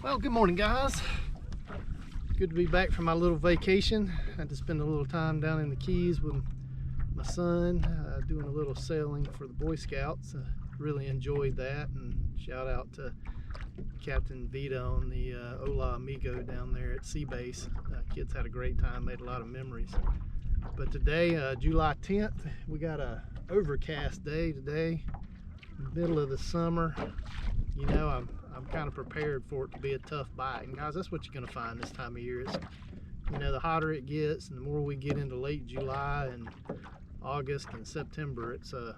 Well, good morning, guys. Good to be back from my little vacation. I had to spend a little time down in the Keys with my son, doing a little sailing for the Boy Scouts. Really enjoyed that, and shout out to Captain Vita on the Hola Amigo down there at Sea Base. Kids had a great time, made a lot of memories. But today, July 10th, we got a overcast day today, middle of the summer. You know, I'm kind of prepared for it to be a tough bite. And guys, that's what you're gonna find this time of year. It's, you know, the hotter it gets and the more we get into late July and August and September, it's you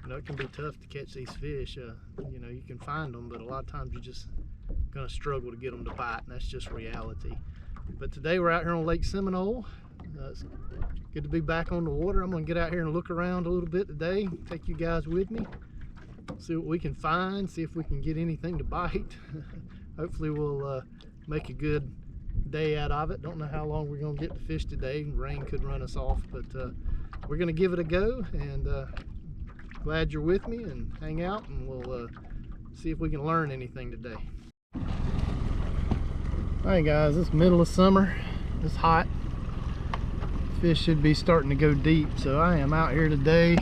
know, it can be tough to catch these fish. You know, you can find them, but a lot of times you're just gonna struggle to get them to bite, and that's just reality. But today we're out here on Lake Seminole. It's good to be back on the water. I'm gonna get out here and look around a little bit today, take you guys with me, see what we can find, see if we can get anything to bite. Hopefully we'll make a good day out of it. Don't know how long we're gonna get to fish today. Rain could run us off, but we're gonna give it a go, and glad you're with me, and hang out and we'll see if we can learn anything today. Alright guys, it's middle of summer, it's hot. Fish should be starting to go deep, so I am out here today.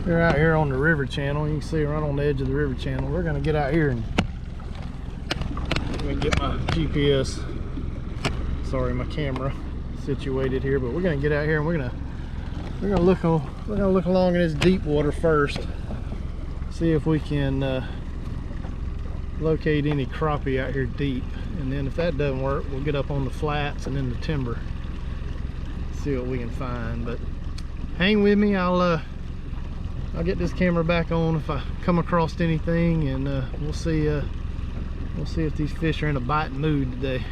We're out here on the river channel. You can see right on the edge of the river channel. We're gonna get out here and let me get my GPS, sorry, my camera situated here, but we're gonna get out here and we're gonna look along in this deep water first, see if we can locate any crappie out here deep, and then if that doesn't work, we'll get up on the flats and in the timber, see what we can find. But hang with me. I'll get this camera back on if I come across anything, and we'll see if these fish are in a biting mood today.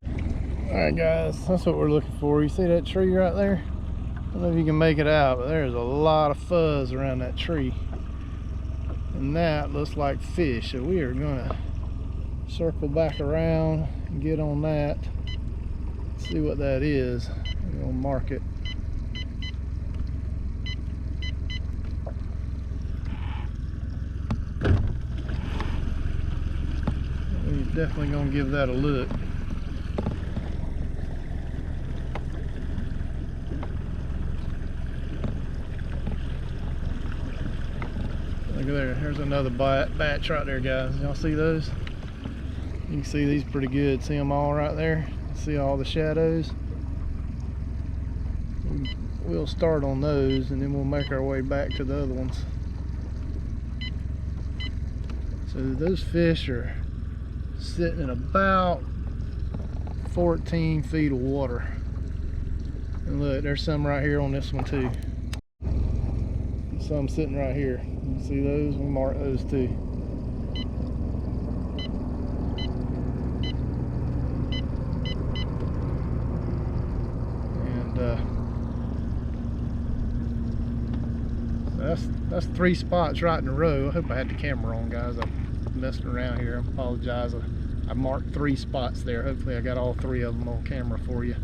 All right guys, that's what we're looking for. You see that tree right there? I don't know if you can make it out, but there's a lot of fuzz around that tree, and that looks like fish. So we are gonna circle back around and get on that, see what that is. We're gonna mark it. We're definitely gonna give that a look. Look at there, there's another batch right there, guys. Y'all see those? You can see these pretty good. See them all right there? See all the shadows? We'll start on those and then we'll make our way back to the other ones. So those fish are sitting in about 14 feet of water. And look, there's some right here on this one too. Some sitting right here. You see those? We'll mark those too. And that's 3 spots right in a row. I hope I had the camera on, guys. I'm messing around here. I apologize. I marked 3 spots there. Hopefully I got all 3 of them on camera for you.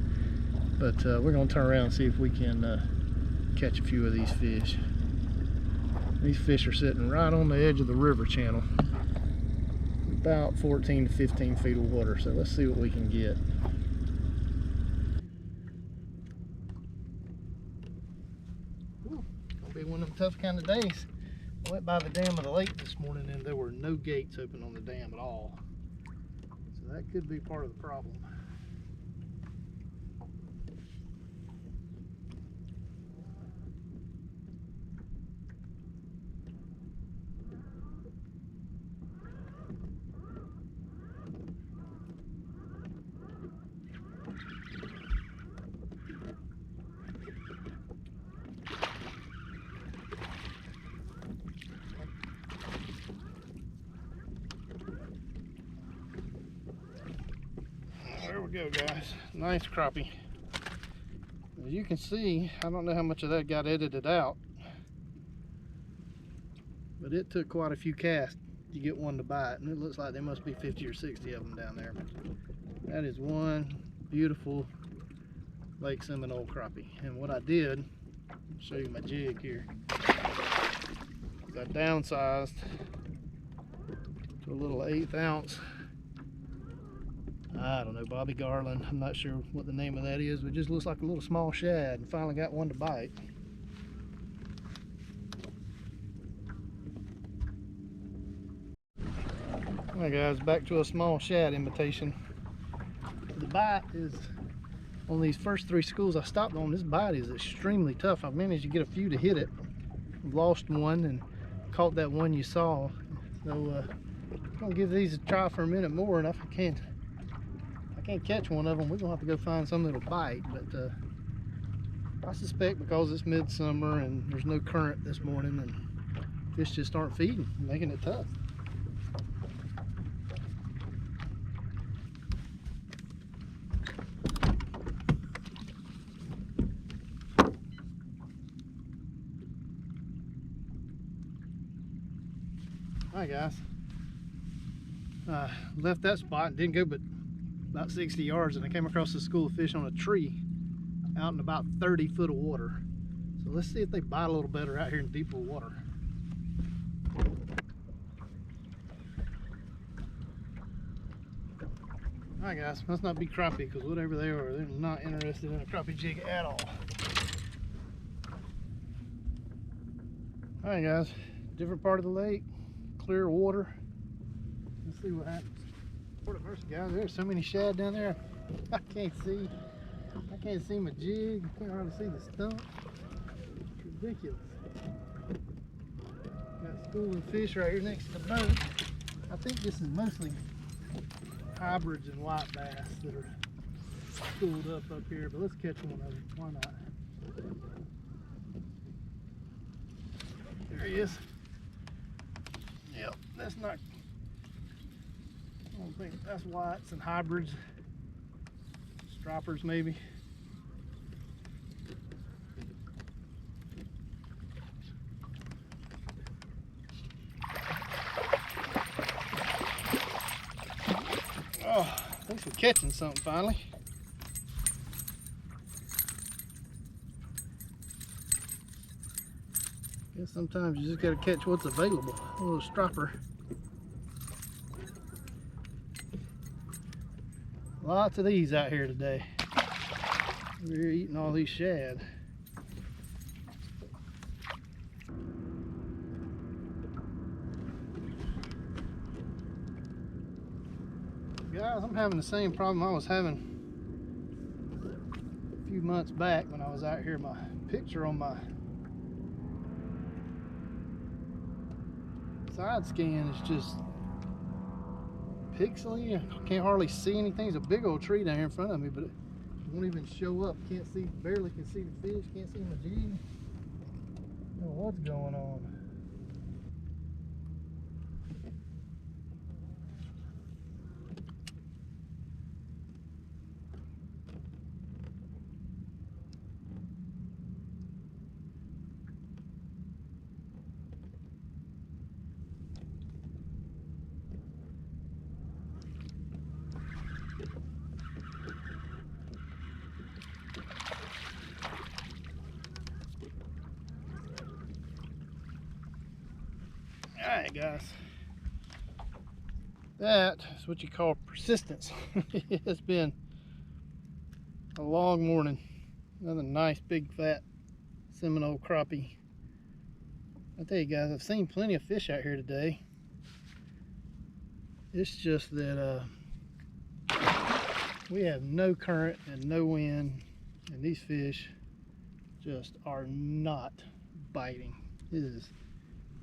But we're gonna turn around and see if we can catch a few of these fish. These fish are sitting right on the edge of the river channel, about 14 to 15 feet of water. So let's see what we can get. Ooh, gonna be one of them tough kind of days. I went by the dam of the lake this morning and there were no gates open on the dam at all. So that could be part of the problem. There we go, guys. Nice crappie. As you can see, I don't know how much of that got edited out, but it took quite a few casts to get one to bite, and it looks like there must be 50 or 60 of them down there. That is one beautiful Lake Seminole crappie. And what I did, I'll show you my jig here, is I downsized to a little 1/8 ounce I don't know, Bobby Garland. I'm not sure what the name of that is, but it just looks like a little small shad, and finally got one to bite. Alright guys, back to a small shad imitation. The bite is, on these first 3 schools I stopped on, this bite is extremely tough. I've managed to get a few to hit it. Lost one and caught that one you saw. So I'm gonna give these a try for a minute more, and if I can't catch one of them, we're gonna have to go find some that'll bite. But I suspect because it's midsummer and there's no current this morning, and fish just aren't feeding, making it tough. Alright guys, left that spot and didn't go but about 60 yards, and I came across a school of fish on a tree out in about 30 foot of water. So let's see if they bite a little better out here in deeper water. Alright guys, must not be crappie, because whatever they are, they're not interested in a crappie jig at all. Alright guys, different part of the lake, clear water. Let's see what happens. Lord of mercy guys, there's so many shad down there. I can't see my jig. I can't hardly see the stump. It's ridiculous. Got schooling fish right here next to the boat. I think this is mostly hybrids and white bass that are schooled up here, but let's catch one of them. Why not? There he is. Yep, that's not, I don't think that's whites and hybrids. Stripers maybe. Oh, thanks for catching something finally. Guess sometimes you just gotta catch what's available. A little striper. Lots of these out here today. We're eating all these shad. Guys, I'm having the same problem I was having a few months back when I was out here. My picture on my side scan is just pixely. I can't hardly see anything. There's a big old tree down here in front of me, but it won't even show up. Can't see, barely can see the fish, can't see my jig. I don't know what's going on. Alright guys, that is what you call persistence. It's been a long morning. Another nice big fat Seminole crappie. I tell you guys, I've seen plenty of fish out here today. It's just that we have no current and no wind, and these fish just are not biting. It is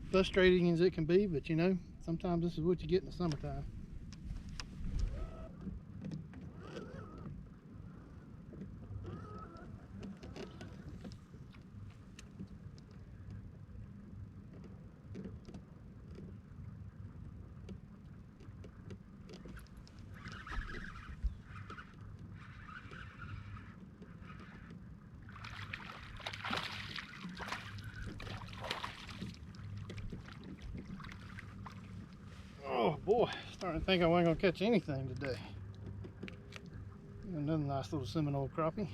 frustrating as it can be, but you know, sometimes this is what you get in the summertime. Oh boy, starting to think I wasn't gonna catch anything today. Another nice little Seminole crappie.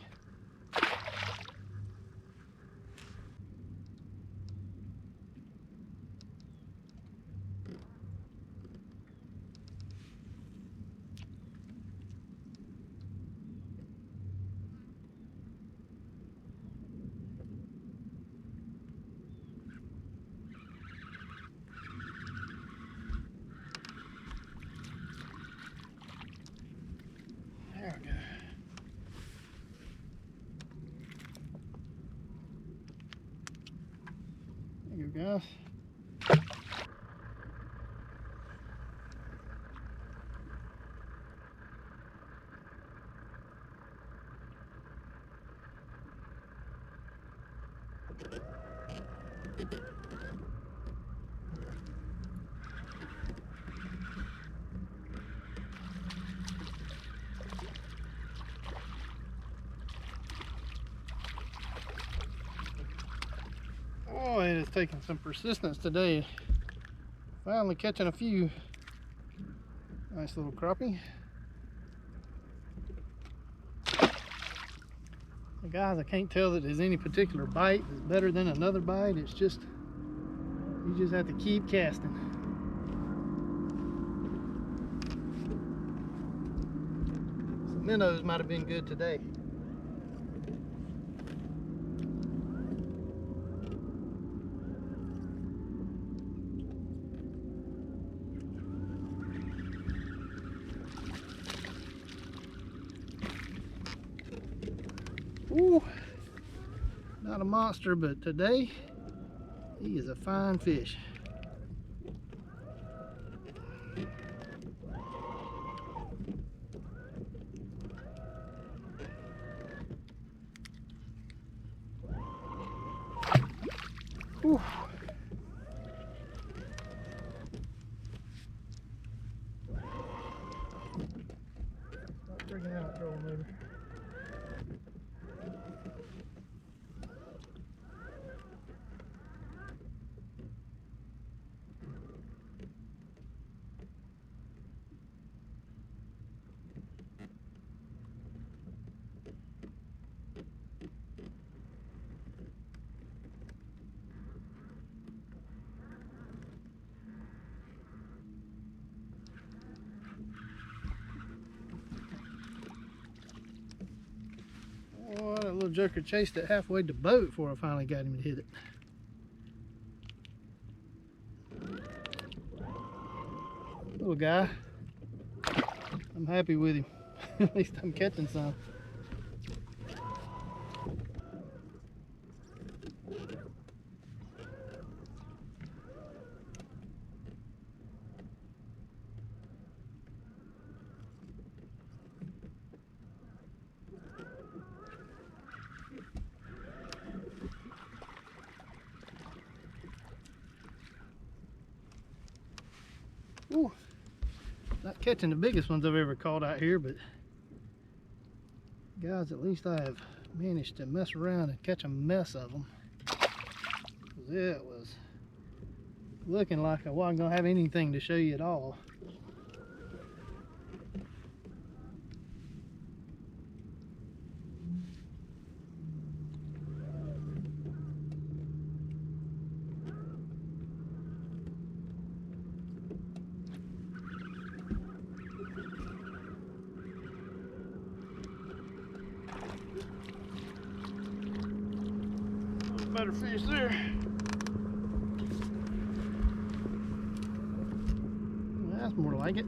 guys. Oh, it is taking some persistence today. Finally catching a few. Nice little crappie. Guys, I can't tell that there's any particular bite that's better than another bite. It's just, you just have to keep casting. Some minnows might have been good today. Ooh, not a monster, but today he is a fine fish. Ooh. Start bringing out trolling motor. Oh, that little joker chased it halfway to the boat before I finally got him to hit it. Little guy. I'm happy with him. At least I'm catching some. Ooh, not catching the biggest ones I've ever caught out here, but guys, at least I have managed to mess around and catch a mess of them. It was looking like I wasn't gonna have anything to show you at all. Better fish there. That's more like it.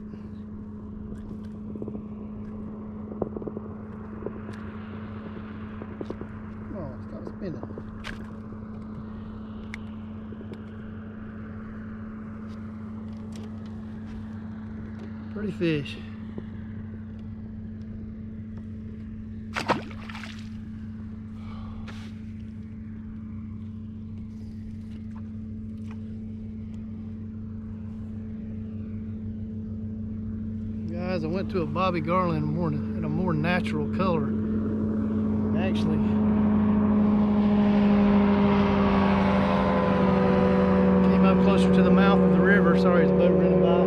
Oh, stop spinning. Pretty fish. Guys, I went to a Bobby Garland in a more natural color. Actually, came up closer to the mouth of the river. Sorry, it's a boat running by.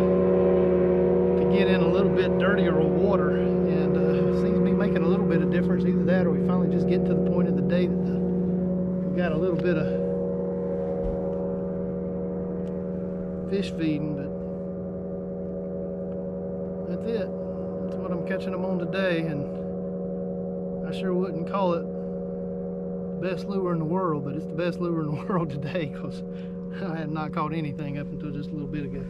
To get in a little bit dirtier water, and seems to be making a little bit of difference. Either that, or we finally just get to the point of the day that we've got a little bit of fish feeding, but that's it. That's what I'm catching them on today, and I sure wouldn't call it the best lure in the world, but it's the best lure in the world today because I had not caught anything up until just a little bit ago.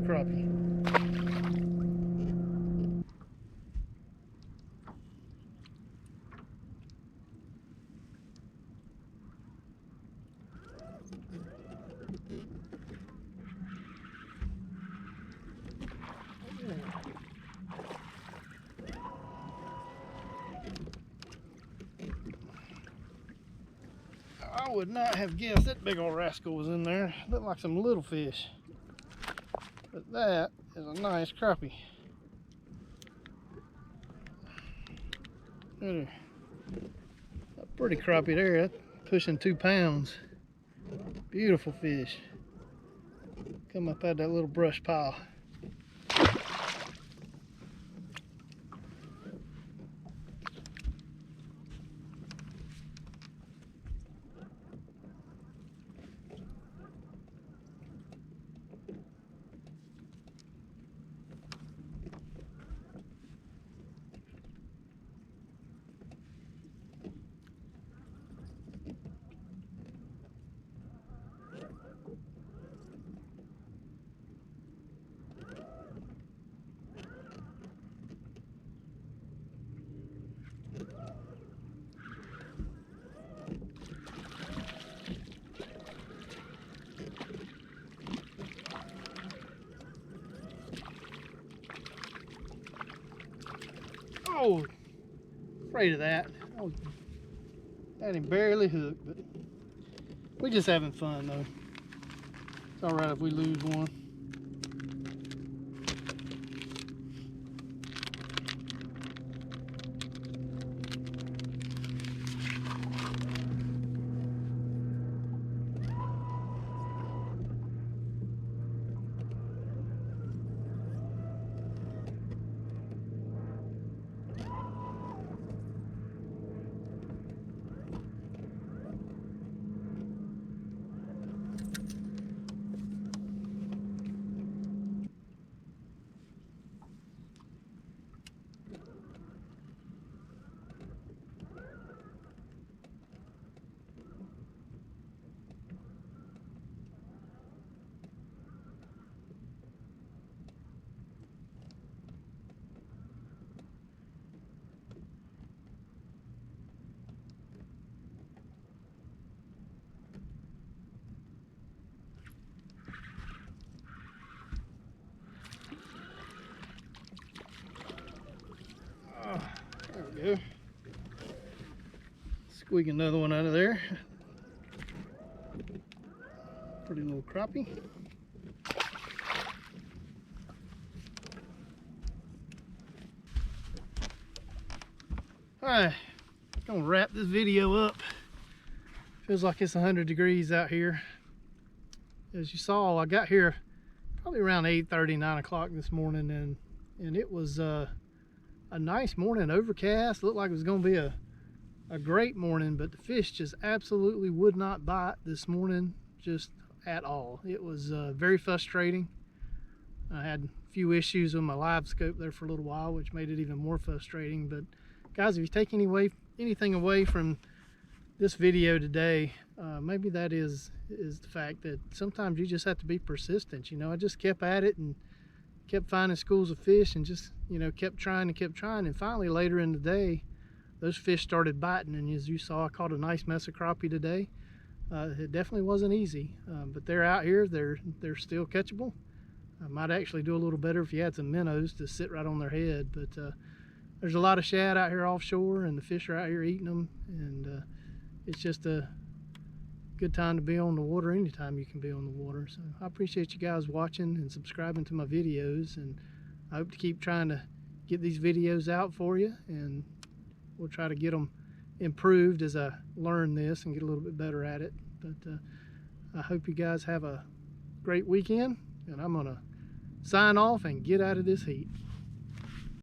crappie. I would not have guessed that big old rascal was in there. Looked like some little fish. But that is a nice crappie. A pretty crappie there. That's pushing 2 pounds. Beautiful fish. Come up out of that little brush pile. Oh, afraid of that. Had him barely hooked, but we just having fun though. It's all right if we lose one. There we go. Squeak another one out of there. Pretty little crappie. Alright, gonna wrap this video up. Feels like it's 100 degrees out here. As you saw, I got here probably around 8:30, 9 o'clock this morning, and it was a nice morning, overcast. Looked like it was gonna be a great morning, but the fish just absolutely would not bite this morning, just at all. It was very frustrating. I had a few issues with my live scope there for a little while, which made it even more frustrating. But guys, if you take anything away from this video today, maybe that is the fact that sometimes you just have to be persistent. You know, I just kept at it and kept finding schools of fish and just, you know, kept trying and finally later in the day those fish started biting, and as you saw, I caught a nice mess of crappie today. It definitely wasn't easy, but they're out here. They're still catchable. I might actually do a little better if you had some minnows to sit right on their head, but there's a lot of shad out here offshore, and the fish are out here eating them, and it's just a good time to be on the water anytime you can be on the water. So I appreciate you guys watching and subscribing to my videos, and I hope to keep trying to get these videos out for you, and we'll try to get them improved as I learn this and get a little bit better at it. But I hope you guys have a great weekend, and I'm gonna sign off and get out of this heat.